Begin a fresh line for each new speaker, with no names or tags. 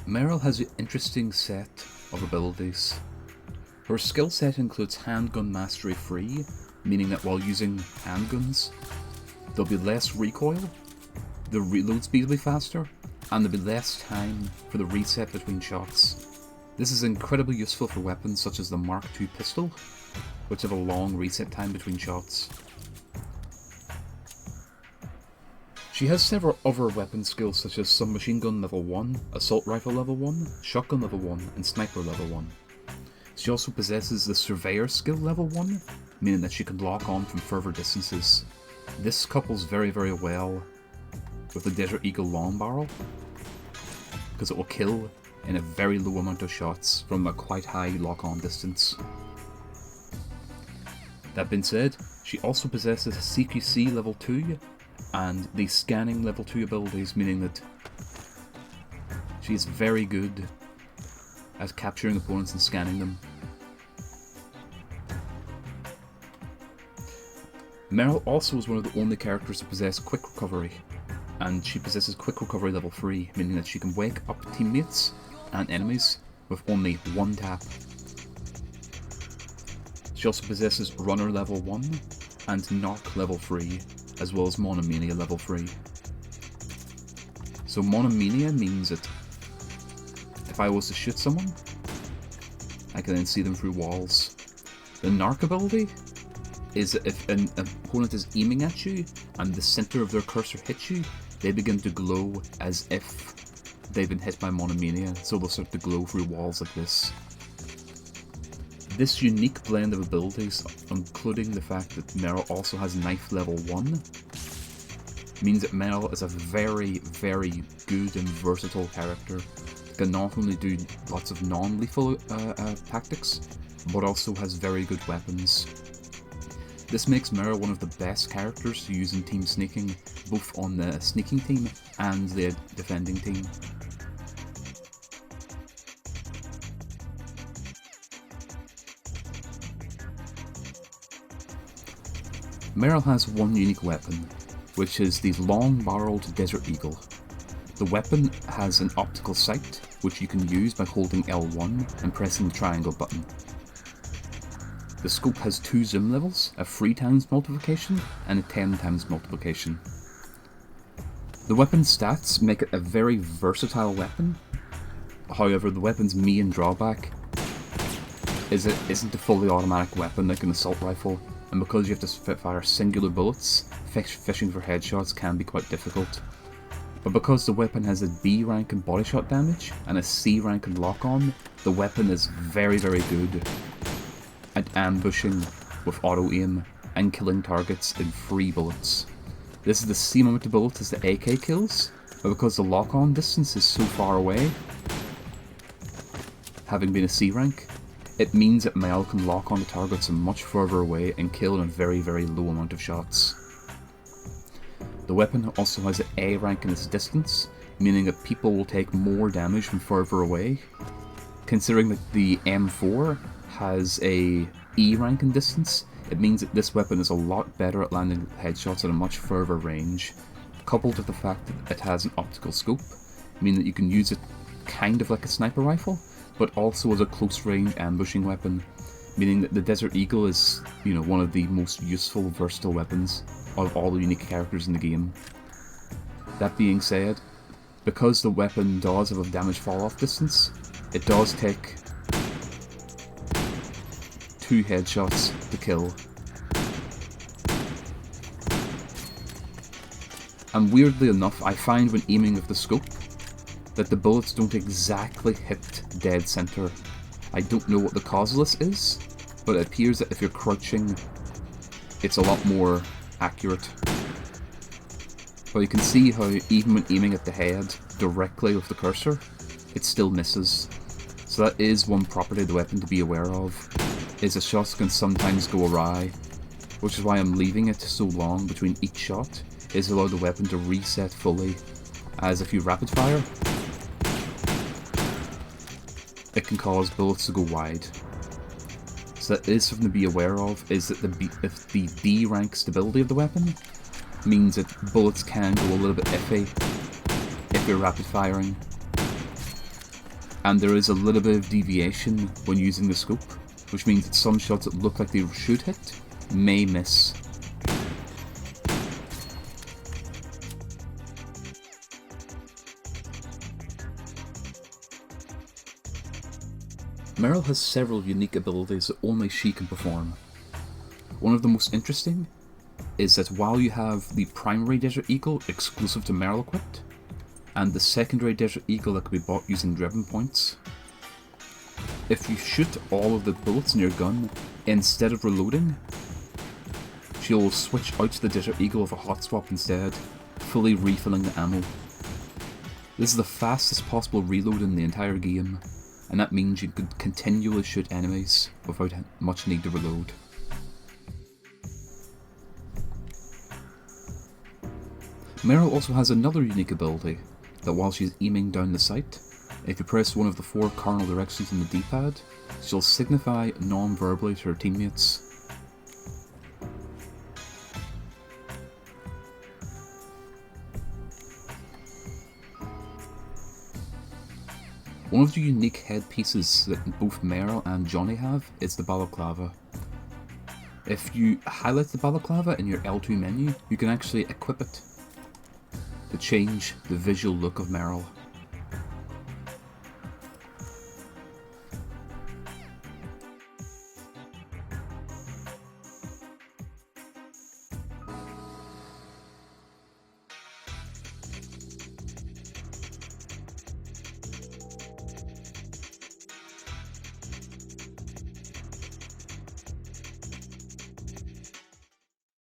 Meryl has an interesting set of abilities. Her skill set includes handgun mastery free, meaning that while using handguns, there'll be less recoil, the reload speed will be faster, and there'll be less time for the reset between shots. This is incredibly useful for weapons such as the Mark II pistol, which have a long reset time between shots. She has several other weapon skills such as submachine gun level 1, assault rifle level 1, shotgun level 1, and sniper level 1. She also possesses the surveyor skill level 1, meaning that she can lock on from further distances. This couples very well with the Desert Eagle long barrel, because it will kill in a very low amount of shots from a quite high lock-on distance. That being said, she also possesses CQC level 2 and the scanning level 2 abilities, meaning that she is very good at capturing opponents and scanning them. Meryl also is one of the only characters to possess quick recovery, and she possesses quick recovery level 3, meaning that she can wake up teammates and enemies with only one tap. She also possesses runner level 1 and knock level 3, as well as monomania level 3. So monomania means that if I was to shoot someone, I can then see them through walls. The narc ability is that if an opponent is aiming at you and the center of their cursor hits you, they begin to glow as if they've been hit by monomania, so they'll start to glow through walls like this. This unique blend of abilities, including the fact that Meryl also has knife level 1, means that Meryl is a very good and versatile character. Can not only do lots of non-lethal tactics, but also has very good weapons. This makes Meryl one of the best characters to use in team sneaking, both on the sneaking team and the defending team. Meryl has one unique weapon, which is the long-barreled Desert Eagle. The weapon has an optical sight, which you can use by holding L1 and pressing the triangle button. The scope has 2 zoom levels, a 3 times multiplication and a 10 times multiplication. The weapon's stats make it a very versatile weapon. However, the weapon's main drawback is it isn't a fully automatic weapon like an assault rifle, and because you have to fire singular bullets, fishing for headshots can be quite difficult. But because the weapon has a B rank in body shot damage and a C rank in lock-on, the weapon is very good at ambushing with auto-aim and killing targets in 3 bullets. This is the same amount of bullets as the AK kills, but because the lock-on distance is so far away, having been a C rank, it means that Meryl can lock on the targets from much further away and kill in a very low amount of shots. The weapon also has an A rank in its distance, meaning that people will take more damage from further away. Considering that the M4 has a E rank in distance, it means that this weapon is a lot better at landing headshots at a much further range, coupled with the fact that it has an optical scope, meaning that you can use it kind of like a sniper rifle, but also as a close range ambushing weapon, meaning that the Desert Eagle is, one of the most useful, versatile weapons of all the unique characters in the game. That being said, because the weapon does have a damage fall-off distance, it does take 2 headshots to kill. And weirdly enough, I find when aiming with the scope that the bullets don't exactly hit dead center. I don't know what the cause of this is, but it appears that if you're crouching, it's a lot more accurate. But you can see how even when aiming at the head directly with the cursor, it still misses. So that is one property of the weapon to be aware of, is that shots can sometimes go awry, which is why I'm leaving it so long between each shot, is to allow the weapon to reset fully, as if you rapid fire, it can cause bullets to go wide. So that is something to be aware of, is that if the D rank stability of the weapon means that bullets can go a little bit iffy if you're rapid firing. and there is a little bit of deviation when using the scope, which means that some shots that look like they should hit may miss. Meryl has several unique abilities that only she can perform. One of the most interesting is that while you have the primary Desert Eagle exclusive to Meryl equipped, and the secondary Desert Eagle that can be bought using driven points, if you shoot all of the bullets in your gun instead of reloading, she'll switch out to the Desert Eagle with a hot swap instead, fully refilling the ammo. This is the fastest possible reload in the entire game, and that means you could continually shoot enemies without much need to reload. Meryl also has another unique ability, that while she's aiming down the sight, if you press one of the 4 cardinal directions on the D-pad, she'll signify non-verbally to her teammates. One of the unique headpieces that both Meryl and Johnny have is the balaclava. If you highlight the balaclava in your L2 menu, you can actually equip it to change the visual look of Meryl.